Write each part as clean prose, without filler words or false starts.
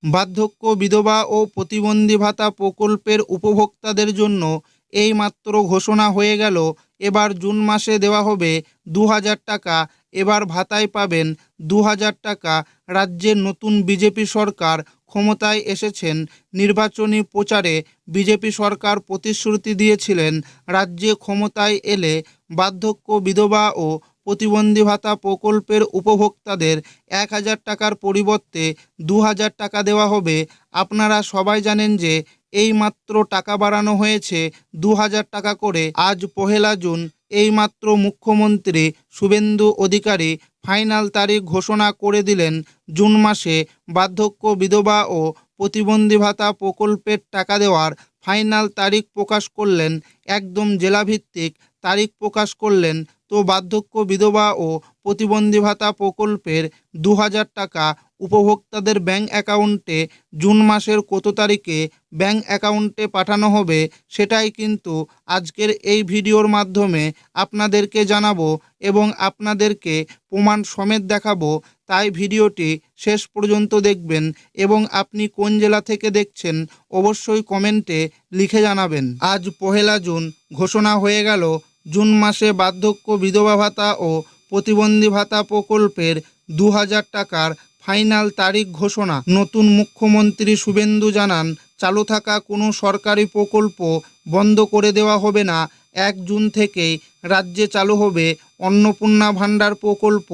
বার্ধক্য, বিধবা ও প্রতিবন্ধী ভাতা প্রকল্পের উপভোক্তাদের জন্য এইমাত্র ঘোষণা হয়ে গেল। এবার জুন মাসে দেওয়া হবে ২,০০০ টাকা। এবার ভাতায় পাবেন ২,০০০ টাকা। রাজ্যের নতুন বিজেপি সরকার ক্ষমতায় এসেছেন। নির্বাচনী প্রচারে বিজেপি সরকার প্রতিশ্রুতি দিয়েছিলেন, রাজ্যে ক্ষমতায় এলে বার্ধক্য, বিধবা ও প্রতিবন্ধী ভাতা প্রকল্পের উপভোক্তাদের ১,০০০ টাকার পরিবর্তে ২,০০০ টাকা দেওয়া হবে। আপনারা সবাই জানেন যে এইমাত্র টাকা বাড়ানো হয়েছে ২,০০০ টাকা করে। আজ ১লা জুন এইমাত্র মুখ্যমন্ত্রী শুভেন্দু অধিকারী ফাইনাল তারিখ ঘোষণা করে দিলেন। জুন মাসে বার্ধক্য, বিধবা ও প্রতিবন্ধী ভাতা প্রকল্পের টাকা দেওয়ার ফাইনাল তারিখ প্রকাশ করলেন। একদম জেলাভিত্তিক তারিখ প্রকাশ করলেন। তো বার্ধক্য, বিধবা ও প্রতিবন্ধী ভাতা প্রকল্পের ২,০০০ টাকা উপভোক্তাদের ব্যাংক অ্যাকাউন্টে জুন মাসের কত তারিখে ব্যাংক অ্যাকাউন্টে পাঠানো হবে, সেটাই কিন্তু আজকের এই ভিডিওর মাধ্যমে আপনাদেরকে জানাবো এবং আপনাদেরকে প্রমাণ সমেত দেখাবো। তাই ভিডিওটি শেষ পর্যন্ত দেখবেন এবং আপনি কোন জেলা থেকে দেখছেন অবশ্যই কমেন্টে লিখে জানাবেন। আজ ১লা জুন ঘোষণা হয়ে গেল জুন মাসে বার্ধক্য, বিধবা ভাতা ও প্রতিবন্ধী ভাতা প্রকল্পের ২,০০০ টাকার ফাইনাল তারিখ ঘোষণা। নতুন মুখ্যমন্ত্রী শুভেন্দু জানান, চালু থাকা কোনো সরকারি প্রকল্প বন্ধ করে দেওয়া হবে না। ১ জুন থেকেই রাজ্যে চালু হবে অন্নপূর্ণা ভাণ্ডার প্রকল্প।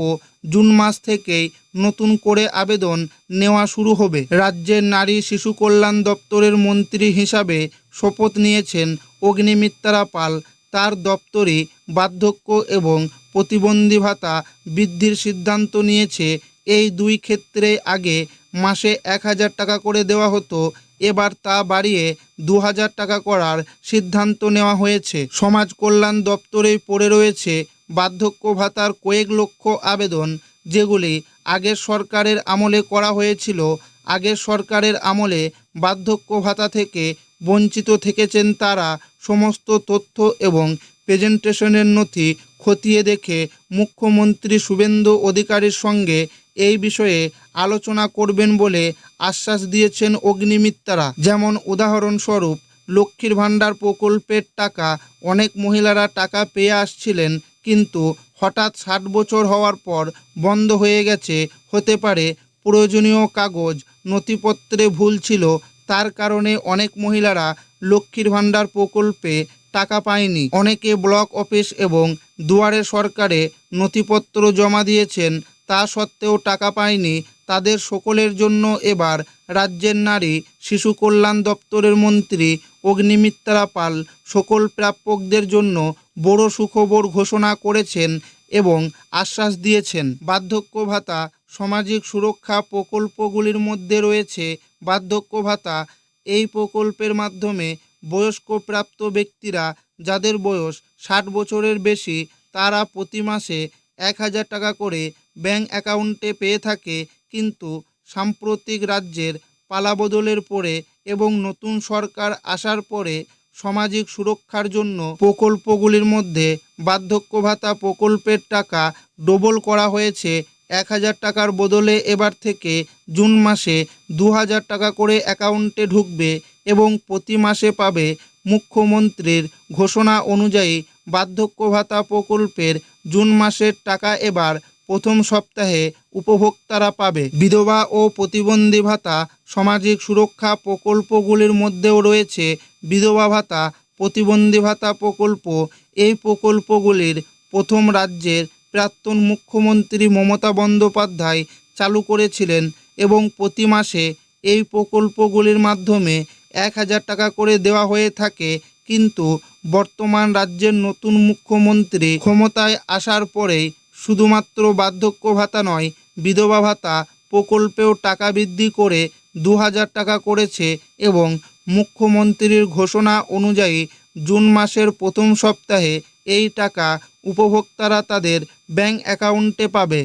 জুন মাস থেকেই নতুন করে আবেদন নেওয়া শুরু হবে। রাজ্যের নারী শিশু কল্যাণ দপ্তরের মন্ত্রী হিসাবে শপথ নিয়েছেন অগ্নিমিত্রা পাল। তার দপ্তরে বার্ধক্য এবং প্রতিবন্ধী ভাতা বৃদ্ধির সিদ্ধান্ত নিয়েছে। এই দুই ক্ষেত্রে আগে মাসে ১,০০০ টাকা করে দেওয়া হতো, এবার তা বাড়িয়ে ২,০০০ টাকা করার সিদ্ধান্ত নেওয়া হয়েছে। সমাজ কল্যাণ দপ্তরেই পড়ে রয়েছে বার্ধক্য ভাতার কয়েক লক্ষ আবেদন, যেগুলি আগের সরকারের আমলে করা হয়েছিল। আগের সরকারের আমলে বার্ধক্য ভাতা থেকে বঞ্চিত থেকেছেন তারা। সমস্ত তথ্য এবং প্রেজেন্টেশনের নথি খতিয়ে দেখে মুখ্যমন্ত্রী শুভেন্দু অধিকারীর সঙ্গে এই বিষয়ে আলোচনা করবেন বলে আশ্বাস দিয়েছেন অগ্নিমিত্রা। যেমন উদাহরণস্বরূপ, লক্ষ্মীর ভাণ্ডার প্রকল্পের টাকা অনেক মহিলারা টাকা পেয়ে আসছিলেন, কিন্তু হঠাৎ ৬০ বছর হওয়ার পর বন্ধ হয়ে গেছে। হতে পারে প্রয়োজনীয় কাগজ নথিপত্রে ভুল ছিল, তার কারণে অনেক মহিলারা লক্ষ্মীর ভাণ্ডার প্রকল্পে টাকা পায়নি। অনেকে ব্লক অফিস এবং দুয়ারে সরকারে নথিপত্র জমা দিয়েছেন, তা সত্ত্বেও টাকা পায়নি। তাদের সকলের জন্য এবার রাজ্যের নারী শিশু কল্যাণ দপ্তরের মন্ত্রী অগ্নিমিত্রা পাল সকল প্রাপকদের জন্য বড় সুখবর ঘোষণা করেছেন এবং আশ্বাস দিয়েছেন। বার্ধক্য ভাতা সামাজিক সুরক্ষা প্রকল্পগুলির মধ্যে রয়েছে বার্ধক্য ভাতা। এই প্রকল্পের মাধ্যমে বয়স্ক প্রাপ্ত ব্যক্তিরা, যাদের বয়স ৬০ বছরের বেশি, তারা প্রতি মাসে ১,০০০ টাকা করে ব্যাংক অ্যাকাউন্টে পেয়ে থাকে। কিন্তু সাম্প্রতিক রাজ্যের পালাবদলের পরে এবং নতুন সরকার আসার পরে সামাজিক সুরক্ষার জন্য প্রকল্পগুলির মধ্যে বার্ধক্য ভাতা প্রকল্পের টাকা ডবল করা হয়েছে। ১,০০০ টাকার বদলে এবার থেকে জুন মাসে ২,০০০ টাকা করে অ্যাকাউন্টে ঢুকবে এবং প্রতি মাসে পাবে। মুখ্যমন্ত্রীর ঘোষণা অনুযায়ী বার্ধক্য ভাতা প্রকল্পের জুন মাসের টাকা এবার প্রথম সপ্তাহে উপভোক্তারা পাবে। বিধবা ও প্রতিবন্ধী ভাতা সামাজিক সুরক্ষা প্রকল্পগুলির মধ্যেও রয়েছে বিধবা ভাতা, প্রতিবন্ধী ভাতা প্রকল্প। এই প্রকল্পগুলির প্রথম রাজ্যের প্রাক্তন মুখ্যমন্ত্রী মমতা বন্দ্যোপাধ্যায় চালু করেছিলেন এবং প্রতি মাসে এই প্রকল্পগুলির মাধ্যমে ১,০০০ টাকা করে দেওয়া হয়ে থাকে। কিন্তু বর্তমান রাজ্যের নতুন মুখ্যমন্ত্রী ক্ষমতায় আসার পরেই শুধুমাত্র বার্ধক্য ভাতা নয়, বিধবা ভাতা প্রকল্পেও টাকা বৃদ্ধি করে ২,০০০ টাকা করেছে এবং মুখ্যমন্ত্রীর ঘোষণা অনুযায়ী জুন মাসের প্রথম সপ্তাহে এই টাকা উপভোক্তারা তাদের ব্যাংক অ্যাকাউন্টে পাবে।